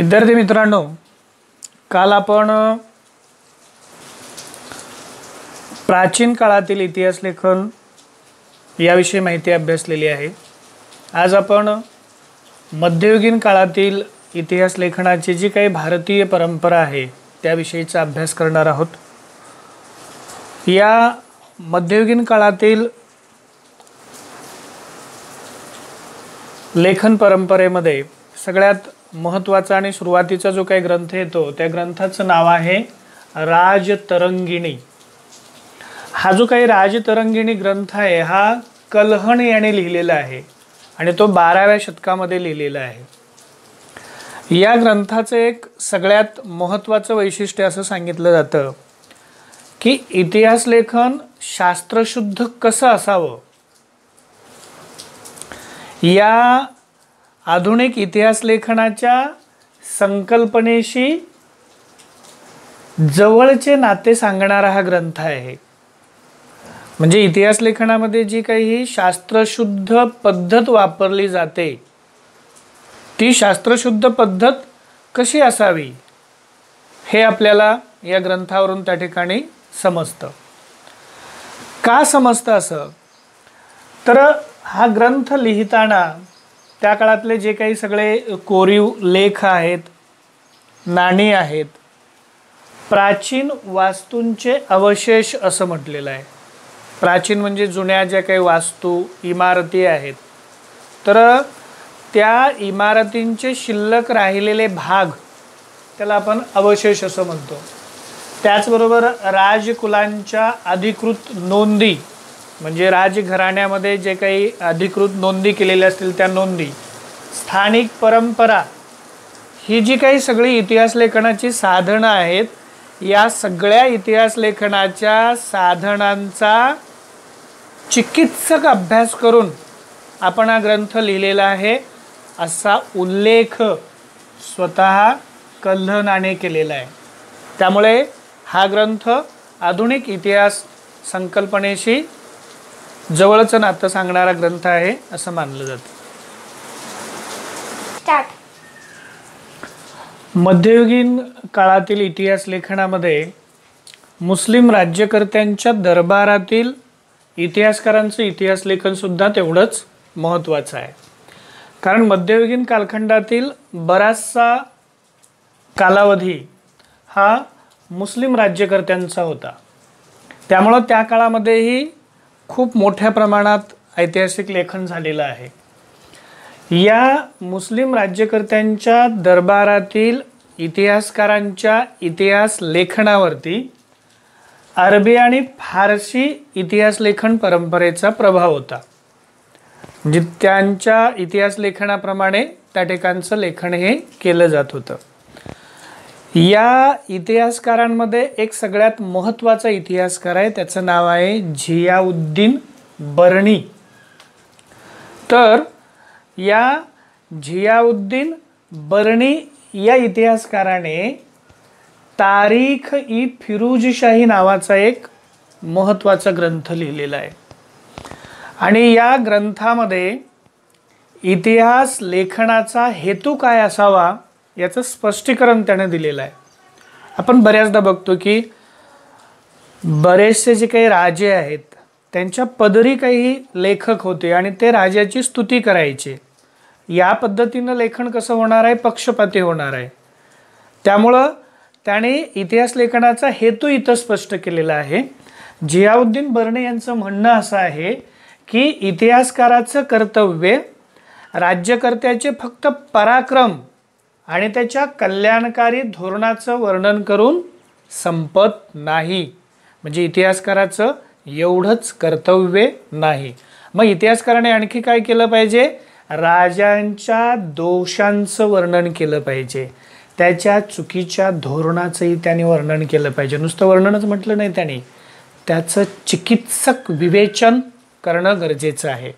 विद्यार्थी मित्रांनो, काल आपण प्राचीन काळातील इतिहास लेखन याविषयी माहिती अभ्यासलेली आहे। आज आपण मध्ययुगीन काळातील इतिहास लेखनाची जी काही भारतीय परंपरा आहे त्याविषयीचा अभ्यास करणार आहोत। या मध्ययुगीन काळातील लेखन परंपरेमध्ये सगळ्यात महत्त्वाचा आणि सुरुवातीचा जो काही ग्रंथ येतो त्या ग्रंथाचं नाव आहे राजतरंगिणी। हा जो काही राजतरंगिणी ग्रंथ आहे हा कल्हण याने लिहिलेला आहे आणि तो 12व्या शतकामध्ये लिहिलेला आहे। या ग्रंथाचं एक सगळ्यात महत्त्वाचं वैशिष्ट्य असं सांगितलं जातं की इतिहास लेखन शास्त्रशुद्ध कसं असावं। या आधुनिक इतिहास लेखनाच्या संकल्पनेशी जवळचे नाते सांगणारा हा ग्रंथ आहे। म्हणजे इतिहास लेखनामध्ये जी काही शास्त्रशुद्ध पद्धत वापरली जाते ती शास्त्रशुद्ध पद्धत कशी असावी हे आपल्याला या ग्रंथावरून त्या ठिकाणी समजतं। का समजतं असं तर हा ग्रंथ लिहिताना त्या काळातले जे काही सगळे कोरीव लेख आहेत, नाणी आहेत, प्राचीन वास्तूंचे अवशेष असं म्हटलेलं आहे। प्राचीन म्हणजे जुन्या ज्या काही वास्तू इमारती आहेत तर त्या इमारतींचे शिल्लक राहिलेले भाग त्याला आपण अवशेष असं म्हणतो। त्याचबरोबर राजकुलांच्या अधिकृत नोंदी म्हणजे राजघराण्यामध्ये जे काही अधिकृत नोंदी केलेल्या असतील त्या नोंदी, स्थानिक परंपरा, ही जी काही सगळी इतिहास लेखनाची साधनं आहेत या सगळ्या इतिहास लेखनाच्या साधनांचा चिकित्सक अभ्यास करून आपण हा ग्रंथ लिहिलेला आहे असा उल्लेख स्वतः कल्हणाने केलेला आहे। त्यामुळे हा ग्रंथ आधुनिक इतिहास संकल्पनेशी जवळचं नातं सांगणारा ग्रंथ आहे असं मानलं जातं। मध्ययुगीन काळातील इतिहास लेखनामध्ये मुस्लिम राज्यकर्त्यांच्या दरबारातील इतिहासकारांचं इतिहास लेखन सुद्धा तेवढंच महत्त्वाचं आहे। कारण मध्ययुगीन कालखंडातील बराचसा कालावधी हा मुस्लिम राज्यकर्त्यांचा होता। त्यामुळं त्या काळामध्येही खूप मोठ्या प्रमाणात ऐतिहासिक लेखन झालेलं आहे। या मुस्लिम राज्यकर्त्यांच्या दरबारातील इतिहासकारांच्या इतिहास लेखनावरती अरबी आणि फारसी इतिहास लेखन परंपरेचा प्रभाव होता। म्हणजे त्यांच्या इतिहास लेखनाप्रमाणे त्या ठिकाणचं लेखन हे केलं जात होतं। या इतिहासकारांमध्ये एक सगळ्यात महत्त्वाचा इतिहासकार आहे, त्याचं नाव आहे झियाउद्दीन बर्णी। तर या झियाउद्दीन बर्णी या इतिहासकाराने तारीख ई फिरोजशाही नावाचा एक महत्त्वाचा ग्रंथ लिहिलेला आहे आणि या ग्रंथामध्ये इतिहास लेखनाचा हेतू काय असावा याचं स्पष्टीकरण त्याने दिलेलं आहे। आपण बऱ्याचदा बघतो की बरेचसे जे काही राजे आहेत त्यांच्या पदरी काही लेखक होते आणि ते राजाची स्तुती करायचे। या पद्धतीनं लेखन कसं होणार आहे, पक्षपाती होणार आहे। त्यामुळं त्याने इतिहास लेखनाचा हेतू इथं स्पष्ट केलेला आहे। झियाउद्दीन बर्णी यांचं म्हणणं असं आहे की इतिहासकाराचं कर्तव्य राज्यकर्त्याचे फक्त पराक्रम आणि त्याच्या कल्याणकारी धोरणाचं वर्णन करून संपत नाही। म्हणजे इतिहासकाराचं एवढंच कर्तव्य नाही। मग इतिहासकाराने आणखी काय केलं पाहिजे, राजांच्या दोषांचं वर्णन केलं पाहिजे, त्याच्या चुकीच्या धोरणाचंही त्याने वर्णन केलं पाहिजे। नुसतं वर्णनच म्हटलं नाही त्याने, त्याचं चिकित्सक विवेचन करणं गरजेचं आहे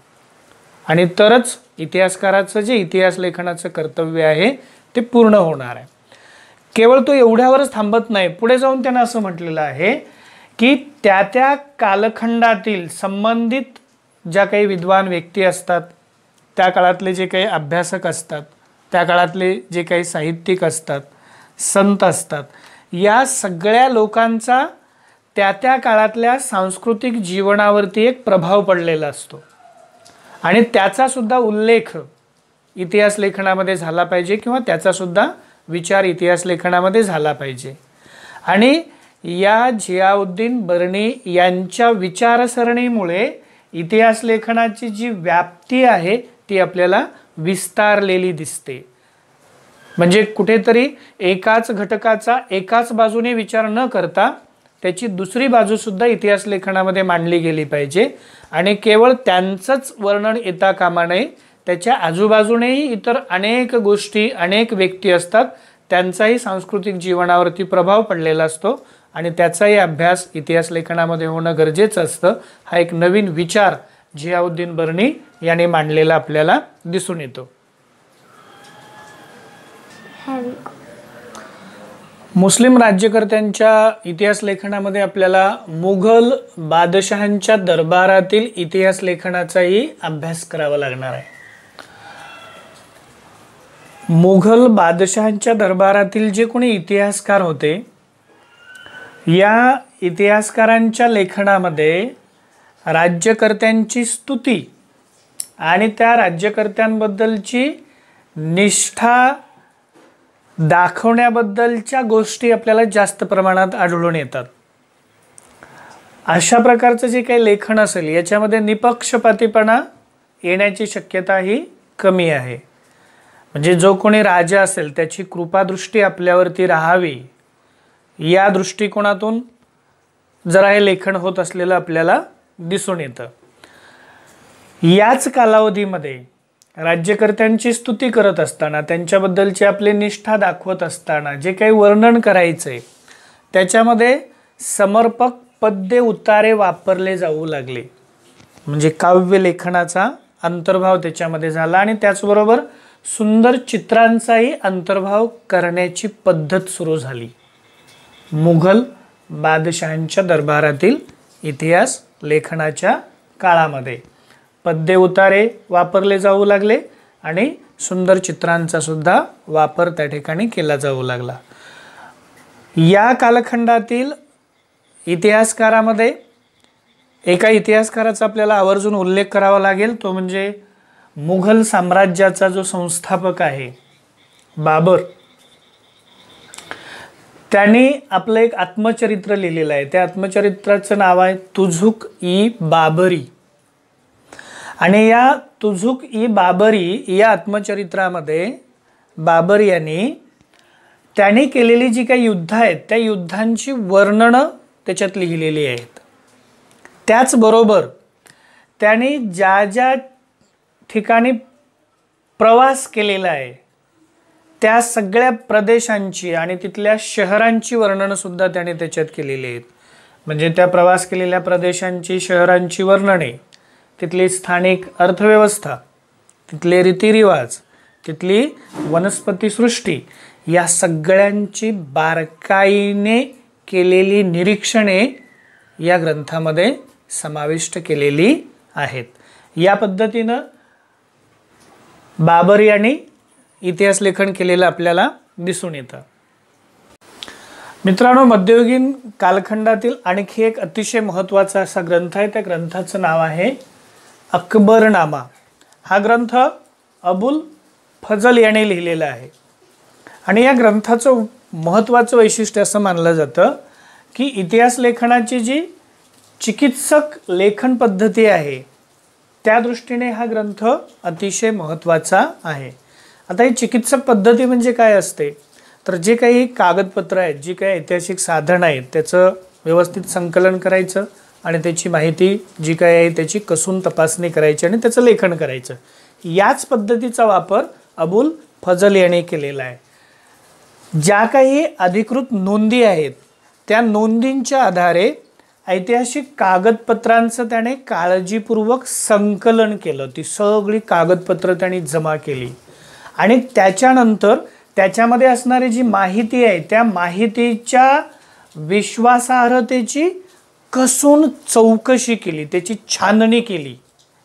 आणि तरच इतिहासकाराचं जे इतिहास लेखनाचं कर्तव्य आहे ते पूर्ण होणार आहे। केवळ तो एवढ्यावरच थांबत नाही, पुढे जाऊन त्यानं असं म्हटलेलं आहे की त्या त्या कालखंडातील संबंधित ज्या काही विद्वान व्यक्ती असतात, त्या काळातले जे काही अभ्यासक असतात त्या काळातले जे काही साहित्यिक असतात, संत असतात, या सगळ्या लोकांचा त्या काळातल्या सांस्कृतिक जीवनावरती एक प्रभाव पडलेला असतो आणि त्याचा सुद्धा उल्लेख इतिहास लेखनामध्ये झाला पाहिजे किंवा त्याचा सुद्धा विचार इतिहास लेखनामध्ये झाला पाहिजे. आणि या झियाउद्दीन बर्नी यांच्या विचारसरणीमुळे इतिहास लेखनाची जी व्याप्ती आहे ती आपल्याला विस्तारलेली दिसते. म्हणजे कुठेतरी एकाच घटकाचा एकाच बाजूने विचार न करता त्याची दुसरी बाजू सुद्धा इतिहास लेखनामध्ये मांडली गेली पाहिजे आणि केवळ त्यांचंच वर्णन येता कामा नये. त्याच्या आजूबाजूनेही इतर अनेक गोष्टी, अनेक व्यक्ती असतात, त्यांचाही सांस्कृतिक जीवनावरती प्रभाव पडलेला असतो आणि त्याचाही अभ्यास इतिहास लेखनामध्ये होणं गरजेचं असतं. हा एक नवीन विचार झियाउद्दीन बर्नी यांनी मांडलेला आपल्याला दिसून येतो. मुस्लिम राज्यकर्त्यांच्या इतिहास लेखनामध्ये आपल्याला मुघल बादशहांच्या दरबारातील इतिहास लेखनाचाही अभ्यास करावा लागणार आहे. मुघल बादशहांच्या दरबारातील जे कोणी इतिहासकार होते, या इतिहासकारांच्या लेखनामध्ये राज्यकर्त्यांची स्तुती आणि त्या राज्यकर्त्यांबद्दलची निष्ठा दाखवण्याबद्दलच्या गोष्टी आपल्याला जास्त प्रमाणात आढळून येतात. अशा प्रकारचं जे काही लेखन असेल याच्यामध्ये निपक्षपातीपणा येण्याची शक्यता ही कमी आहे. म्हणजे जो कोणी राजा असेल त्याची कृपादृष्टी आपल्यावरती राहावी या दृष्टिकोनातून जरा हे लेखन होत असलेलं आपल्याला दिसून येतं. याच कालावधीमध्ये राज्यकर्त्यांची स्तुती करत असताना, त्यांच्याबद्दलची आपली निष्ठा दाखवत असताना जे काही वर्णन करायचंय त्याच्यामध्ये समर्पक पद्य उतारे वापरले जाऊ लागले. म्हणजे काव्य लेखनाचा अंतर्भाव त्याच्यामध्ये झाला आणि त्याचबरोबर सुंदर चित्रांचाही अंतर्भाव करण्याची पद्धत सुरू झाली. मुघल बादशहांच्या दरबारातील इतिहास लेखनाच्या काळामध्ये पद्य उतारे वापरले जाऊ लागले आणि सुंदर चित्रांचा सुद्धा वापर त्या ठिकाणी केला जाऊ लागला. या कालखंडातील इतिहासकारामध्ये एका इतिहासकाराचा आपल्याला आवर्जून उल्लेख करावा लागेल, तो म्हणजे मुघल साम्राज्याचा जो संस्थापक आहे बाबर. त्यांनी आपलं एक आत्मचरित्र लिहिलेलं आहे. त्या आत्मचरित्राचं नाव आहे तुझुक ई बाबरी. आणि या तुझुक ई बाबरी या आत्मचरित्रामध्ये बाबर यांनी त्याने केलेली जी काही युद्ध आहेत त्या युद्धांची वर्णनं त्याच्यात लिहिलेली आहेत. त्याचबरोबर त्याने ज्या ज्या ठिकाणी प्रवास केलेला आहे त्या सगळ्या प्रदेशांची आणि तिथल्या शहरांची वर्णनं सुद्धा त्याने त्याच्यात केलेली आहेत. म्हणजे त्या प्रवास केलेल्या प्रदेशांची, शहरांची वर्णने, तिथली स्थानिक अर्थव्यवस्था, तिथले रीतिरिवाज, तिथली वनस्पतीसृष्टी, या सगळ्यांची बारकाईने केलेली निरीक्षणे या ग्रंथामध्ये समाविष्ट केलेली आहेत. या पद्धतीनं बाबर यांनी इतिहास लेखन केलेलं आपल्याला दिसून येतं. मित्रांनो, मध्ययुगीन कालखंडातील आणखी एक अतिशय महत्त्वाचा असा ग्रंथ आहे. त्या ग्रंथाचं नाव आहे अकबरनामा. हा ग्रंथ अबुल फजल याने लिहिलेला आहे आणि या ग्रंथाचं महत्त्वाचं वैशिष्ट्य असं मानलं जातं की इतिहास लेखनाची जी चिकित्सक लेखन पद्धती आहे त्या दृष्टीने हा ग्रंथ अतिशय महत्त्वाचा आहे. आता ही चिकित्सक पद्धती म्हणजे काय असते, तर जे काही कागदपत्र आहेत, जी काही ऐतिहासिक साधनं आहेत त्याचं व्यवस्थित संकलन करायचं आणि त्याची माहिती जी काय आहे त्याची कसून तपासणी करायची आणि त्याचं लेखन करायचं. याच पद्धतीचा वापर अबुल फजल याने केलेला आहे. ज्या काही अधिकृत नोंदी आहेत त्या नोंदींच्या आधारे ऐतिहासिक कागदपत्रांचं त्याने काळजीपूर्वक संकलन केलं. ती सगळी कागदपत्र त्यांनी जमा केली आणि त्याच्यानंतर त्याच्यामध्ये असणारी जी माहिती आहे त्या माहितीच्या विश्वासार्हतेची कसून चौकशी केली, त्याची छाननी केली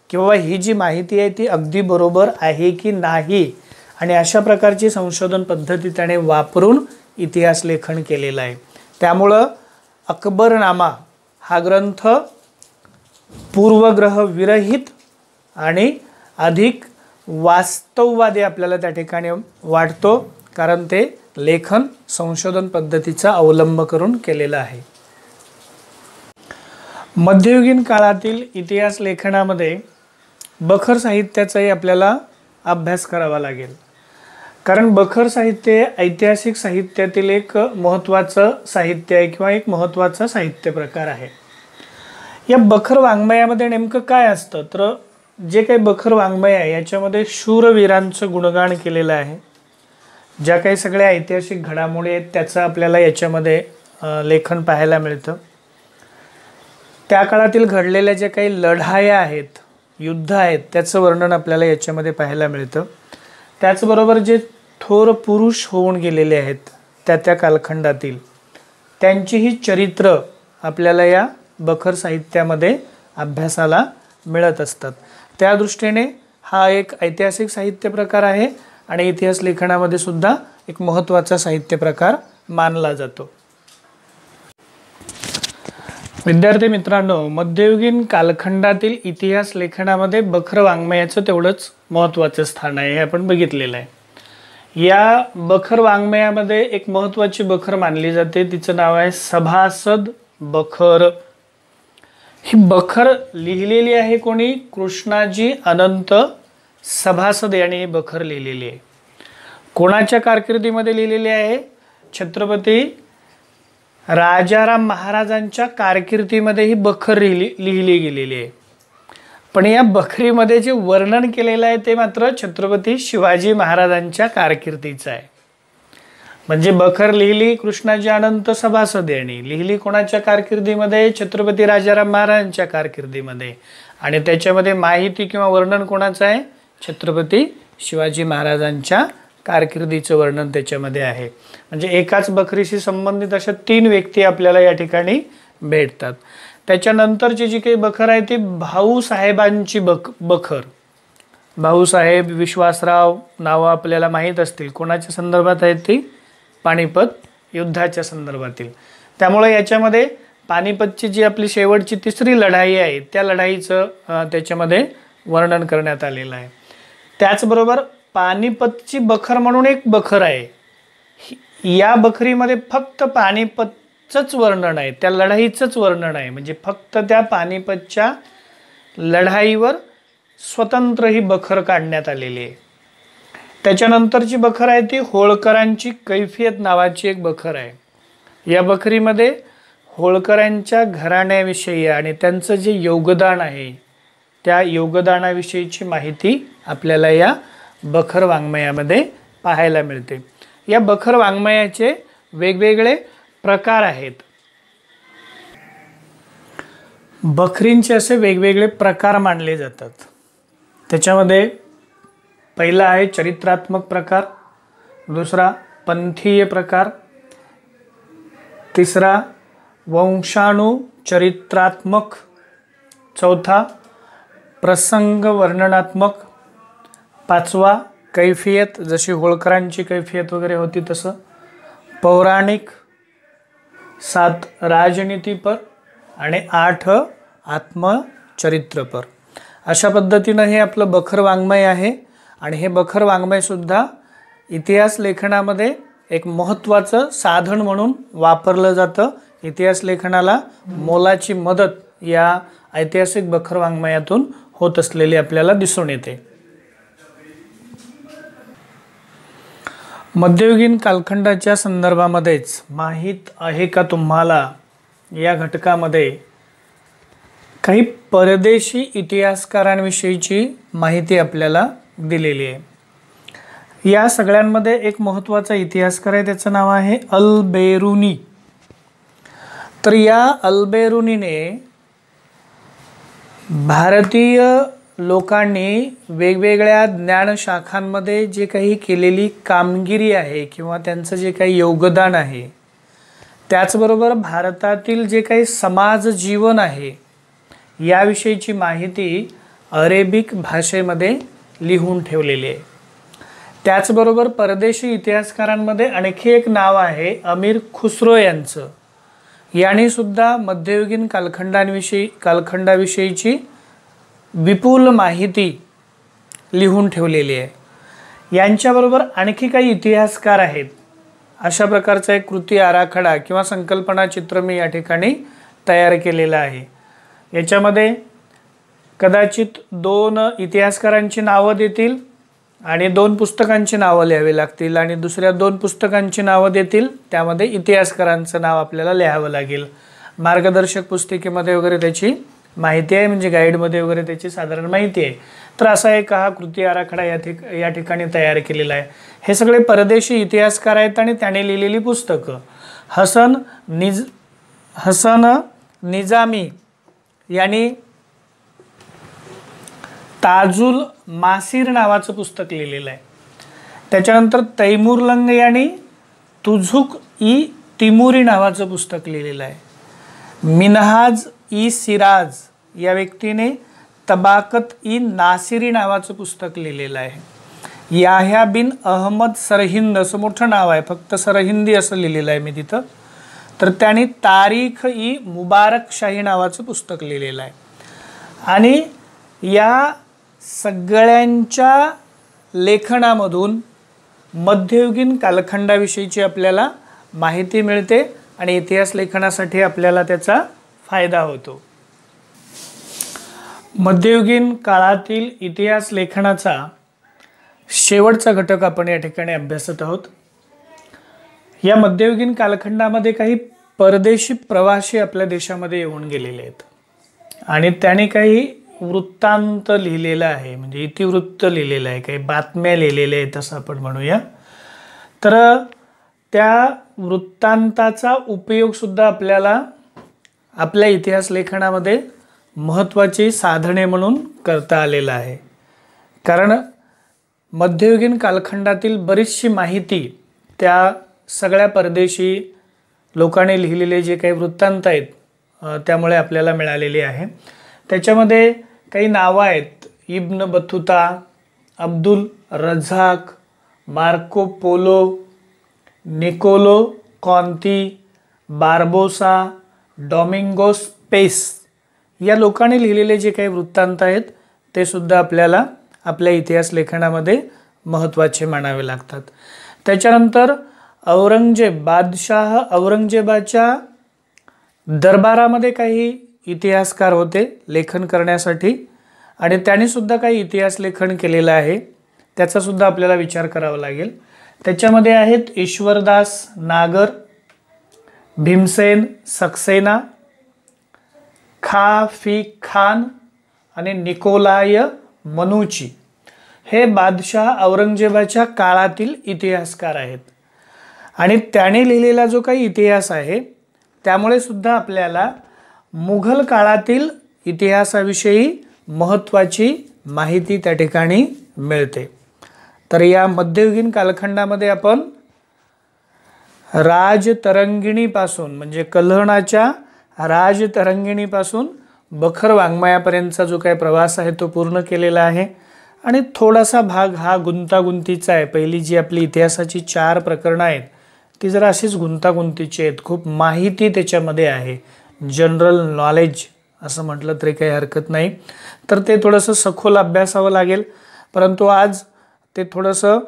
की बाबा ही जी माहिती आहे ती अगदी बरोबर आहे की नाही. आणि अशा प्रकारची संशोधन पद्धती त्याने वापरून इतिहास लेखन केलेलं आहे. त्यामुळं अकबरनामा हा ग्रंथ पूर्वग्रह विरहित आणि अधिक वास्तववादी आपल्याला त्या ठिकाणी वाटतो, कारण ते लेखन संशोधन पद्धतीचा अवलंब करून केलेलं आहे. मध्ययुगीन काळातील इतिहास लेखनामध्ये बखर साहित्याचाही आपल्याला अभ्यास करावा लागेल, कारण बखर साहित्य ऐतिहासिक साहित्यातील एक महत्त्वाचं साहित्य आहे किंवा एक महत्त्वाचा साहित्य प्रकार आहे. या बखर वाङ्मयामध्ये नेमकं काय असतं, तर जे काही बखर वाङ्मय आहे याच्यामध्ये शूरवीरांचं गुणगान केलेलं आहे. ज्या काही सगळ्या ऐतिहासिक घडामोडी आहेत त्याचं आपल्याला याच्यामध्ये लेखन पाहायला मिळतं. त्या काळातील घडलेल्या ज्या काही लढाया आहेत, युद्ध आहेत, त्याचं वर्णन आपल्याला याच्यामध्ये पाहायला मिळतं. त्याचबरोबर जे थोर पुरुष होऊन गेलेले आहेत त्या कालखंडातील, त्यांचीही चरित्र आपल्याला या बखर साहित्यामध्ये अभ्यासाला मिळत असतात. त्या दृष्टीने हा एक ऐतिहासिक साहित्य प्रकार आहे आणि इतिहास लेखनामध्ये सुद्धा एक महत्त्वाचा साहित्य प्रकार मानला जातो. विद्यार्थी मित्रांनो, मध्ययुगीन कालखंडातील इतिहास लेखनामध्ये बखर वाङ्मयाचं तेवढंच महत्त्वाचं स्थान आहे, हे आपण बघितलेलं आहे. या बखर वाङ्मयामध्ये एक महत्त्वाची बखर मानली जाते, तिचं नाव आहे सभासद बखर. ही बखर लिहिलेली आहे कोणी? कृष्णाजी अनंत सभासद यांनी ही बखर लिहिलेली आहे. कोणाच्या कारकिर्दीमध्ये लिहिलेली आहे? छत्रपती राजाराम महाराजांच्या कारकिर्दीमध्ये ही बखर लिहिली गेलेली आहे. पण या बखरीमध्ये जे वर्णन केलेलं आहे ते मात्र छत्रपती शिवाजी महाराजांच्या कारकिर्दीचं आहे. म्हणजे बखर लिहिली कृष्णाजी अनंत सभासद यांनी, लिहिली कोणाच्या कारकिर्दीमध्ये? छत्रपती राजाराम महाराजांच्या कारकिर्दीमध्ये. आणि त्याच्यामध्ये माहिती किंवा वर्णन कोणाचं आहे? छत्रपती शिवाजी महाराजांच्या कारकिर्दीचं वर्णन त्याच्यामध्ये आहे. म्हणजे एकाच बखरीशी संबंधित अशा 3 व्यक्ती आपल्याला या ठिकाणी भेटतात. त्याच्यानंतरची जी काही बखर आहे ती भाऊसाहेबांची बखर. भाऊसाहेब, विश्वासराव नावं आपल्याला माहीत असतील. कोणाच्या संदर्भात आहेत ती? पानिपत युद्धाच्या संदर्भातील. त्यामुळे याच्यामध्ये पानिपतची जी आपली शेवटची 3री लढाई आहे त्या लढाईचं त्याच्यामध्ये वर्णन करण्यात आलेलं आहे. त्याचबरोबर पानिपतची बखर म्हणून एक बखर आहे. या बखरीमध्ये फक्त पानिपतचंच वर्णन आहे, त्या लढाईचंच वर्णन आहे. म्हणजे फक्त त्या पानिपतच्या लढाईवर स्वतंत्र ही बखर काढण्यात आलेली आहे. त्याच्यानंतरची बखर आहे ती होळकरांची कैफियत नावाची एक बखर आहे. या बखरीमध्ये होळकरांच्या घराण्याविषयी आणि त्यांचं जे योगदान आहे त्या योगदानाविषयीची माहिती आपल्याला या बखर वाङ्मयामध्ये पाहायला मिळते. या बखर वाङ्मयाचे वेगवेगळे प्रकार आहेत. बखरींचे असे वेगवेगळे प्रकार मानले जातात. त्याच्यामध्ये पहिला आहे चरित्रात्मक प्रकार, दुसरा पंथीय प्रकार, तिसरा वंशानुचरित्रात्मक, चौथा प्रसंग वर्णनात्मक, 5वा कैफियत, जशी होळकरांची कैफियत वगैरे होती तसं, पौराणिक, 7 राजनीतीपर आणि 8 आत्मचरित्रपर. अशा पद्धतीनं हे आपलं बखर वाङ्मय आहे. आणि हे बखर वाङ्मयसुद्धा इतिहास लेखनामध्ये एक महत्त्वाचं साधन म्हणून वापरलं जातं. इतिहास लेखनाला मोलाची मदत या ऐतिहासिक बखर वाङ्मयातून होत असलेली आपल्याला दिसून येते. मध्ययुगीन कालखंडाच्या संदर्भामध्येच माहीत आहे का तुम्हाला या घटकामध्ये काही परदेशी इतिहासकारांविषयीची माहिती आपल्याला दिलेली आहे. या सगळ्यांमध्ये एक महत्त्वाचा इतिहासकार आहे, त्याचं नाव आहे अल-बेरुनी. तर या अल-बेरुनीने भारतीय लोकांनी वेगवेगळ्या ज्ञानशाखांमध्ये जे काही केलेली कामगिरी आहे किंवा त्यांचं जे काही योगदान आहे, त्याचबरोबर भारतातील जे काही समाज जीवन आहे याविषयीची माहिती अरेबिक भाषेमध्ये लिहून ठेवलेली आहे. त्याचबरोबर परदेशी इतिहासकारांमध्ये आणखी एक नाव आहे अमीर खुसरो यांचं. यांनी सुद्धा मध्ययुगीन कालखंडाविषयीची विपुल माहिती लिहून ठेवलेली आहे. यांच्याबरोबर आणखी काही इतिहासकार आहेत. अशा प्रकारचा एक कृती आराखडा किंवा संकल्पना चित्र मी या ठिकाणी तयार केलेलं आहे. याच्यामध्ये कदाचित 2 इतिहासकारांची नावं देतील आणि 2 पुस्तकांची नावं लिहावी लागतील आणि दुसऱ्या 2 पुस्तकांची नावं देतील, त्यामध्ये इतिहासकारांचं नाव आपल्याला लिहावं लागेल. मार्गदर्शक पुस्तिकेमध्ये वगैरे त्याची माहिती आहे, म्हणजे गाईडमध्ये वगैरे त्याची साधारण माहिती आहे. तर असा एक हा कृती आराखडा या ठिकाणी तयार केलेला आहे. हे सगळे परदेशी इतिहासकार आहेत आणि त्याने लिहिलेली पुस्तकं. हसन निजामी यांनी ताजुल मासीर नावाचं पुस्तक लिहिलेलं आहे. त्याच्यानंतर तैमूरलंग यांनी तुझुक ई तिमुरी नावाचं पुस्तक लिहिलेलं आहे. मिनहाज ई सिराज या व्यक्तीने तबाकत ई नासिरी नावाचं पुस्तक लिहिलेलं आहे. याह्या बिन अहमद सरहिंद असं मोठं नाव आहे, फक्त सरहिंदी असं लिहिलेलं आहे मी तिथं. तर त्यांनी तारीख ई मुबारक शाही नावाचं पुस्तक लिहिलेलं आहे. आणि या सगळ्यांच्या लेखनामधून मध्ययुगीन कालखंडाविषयीची आपल्याला माहिती मिळते आणि इतिहास लेखनासाठी आपल्याला त्याचा फायदा होतो. मध्ययुगीन काळातील इतिहास लेखनाचा शेवटचा घटक आपण या ठिकाणी अभ्यासत आहोत. या मध्ययुगीन कालखंडामध्ये काही परदेशी प्रवासी आपल्या देशामध्ये येऊन गेलेले आहेत आणि त्याने काही वृत्तांत लिहिलेला आहे, म्हणजे इतिवृत्त लिहिलेलं आहे, काही बातम्या लिहिलेल्या आहेत असं आपण म्हणूया. तर त्या वृत्तांताचा उपयोग सुद्धा आपल्याला आपल्या इतिहास लेखनामध्ये महत्त्वाची साधने म्हणून करता आलेला आहे. कारण मध्ययुगीन कालखंडातील बरीचशी माहिती त्या सगळ्या परदेशी लोकांनी लिहिलेले जे काही वृत्तांत आहेत त्यामुळे आपल्याला मिळालेली आहे. त्याच्यामध्ये काही नावं आहेत: Ibn Battuta, Abdul Razzaq, Marco Polo, Niccolo Conti, Barbosa, Domingos Paes या लोकांनी लिहिलेले जे काही वृत्तांत आहेत ते सुद्धा आपल्याला आपल्या इतिहास लेखनामध्ये महत्त्वाचे मानावे लागतात. त्याच्यानंतर बादशाह औरंगजेबाच्या दरबारामध्ये काही इतिहासकार होते लेखन करण्यासाठी आणि त्यांनी सुद्धा काही इतिहास लेखन केलेलं आहे, त्याचा सुद्धा आपल्याला विचार करावा लागेल. त्याच्यामध्ये आहेत ईश्वरदास नागर, भीमसेन सक्सेना, खाफी खान आणि निकोलाय मनुची. हे बादशाह औरंगजेबाच्या काळातील इतिहासकार आहेत आणि त्याने लिहिलेला जो काही इतिहास आहे त्यामुळे सुद्धा आपल्याला मुघल काळातील इतिहासाविषयी महत्त्वाची माहिती त्या ठिकाणी मिळते. तर या मध्ययुगीन कालखंडामध्ये आपण राजतरंगिणीपासून म्हणजे कल्हणाच्या राजतरंगिणीपासून बखर वाङ्मयापर्यंतचा जो काही प्रवास आहे तो पूर्ण केलेला आहे आणि थोडासा भाग हा गुंतागुंतीचा आहे. पहिली जी आपली इतिहासाची 4 प्रकरणं आहेत ती जरा अशीच गुंतागुंतीची आहेत, खूप माहिती त्याच्यामध्ये आहे, जनरल नॉलेज असं म्हटलं तरी काही हरकत नाही. तर ते थोडंसं सखोल अभ्यासावं लागेल, परंतु आज ते थोडंसं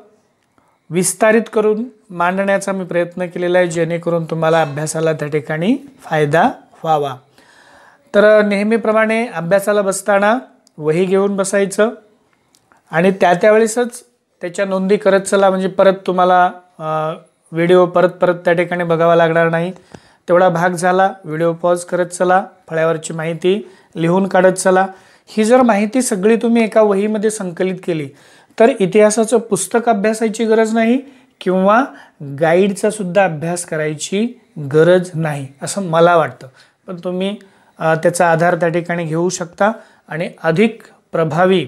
विस्तारित करून मांडण्याचा मी प्रयत्न केलेला आहे जेणेकरून तुम्हाला अभ्यासाला त्या ठिकाणी फायदा व्हावा. तर नेहमीप्रमाणे अभ्यासाला बसताना वही घेऊन बसायचं आणि त्यावेळेसच त्याच्या नोंदी करत चला, म्हणजे परत तुम्हाला व्हिडिओ परत त्या ठिकाणी बघावा लागणार नाही. तेवढा भाग झाला, व्हिडिओ पॉज करत चला, फळ्यावरची माहिती लिहून काढत चला. ही जर माहिती सगळी तुम्ही एका वहीमध्ये संकलित केली तर इतिहासाचं पुस्तक अभ्यासायची गरज नाही किंवा गाईडचा सुद्धा अभ्यास करायची गरज नाही असं मला वाटतं. पण तुम्ही त्याचा आधार त्या ठिकाणी घेऊ शकता आणि अधिक प्रभावी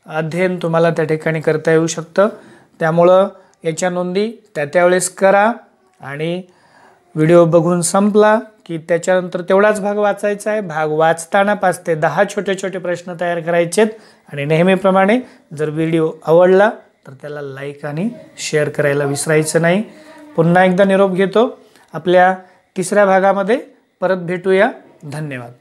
अध्ययन तुम्हाला त्या ठिकाणी करता येऊ शकतं. त्यामुळं याच्या नोंदी त्यावेळेस करा आणि व्हिडिओ बघून संपला की त्याच्यानंतर तेवढाच भाग वाचायचा आहे. भाग वाचताना 5 ते 10 छोटे छोटे प्रश्न तयार करायचेत आणि नेहमीप्रमाणे जर व्हिडिओ आवडला तर त्याला लाईक आणि शेअर करायला विसरायचं नाही. पुन्हा एकदा निरोप घेतो. आपल्या तिसऱ्या भागामध्ये परत भेटूया. धन्यवाद.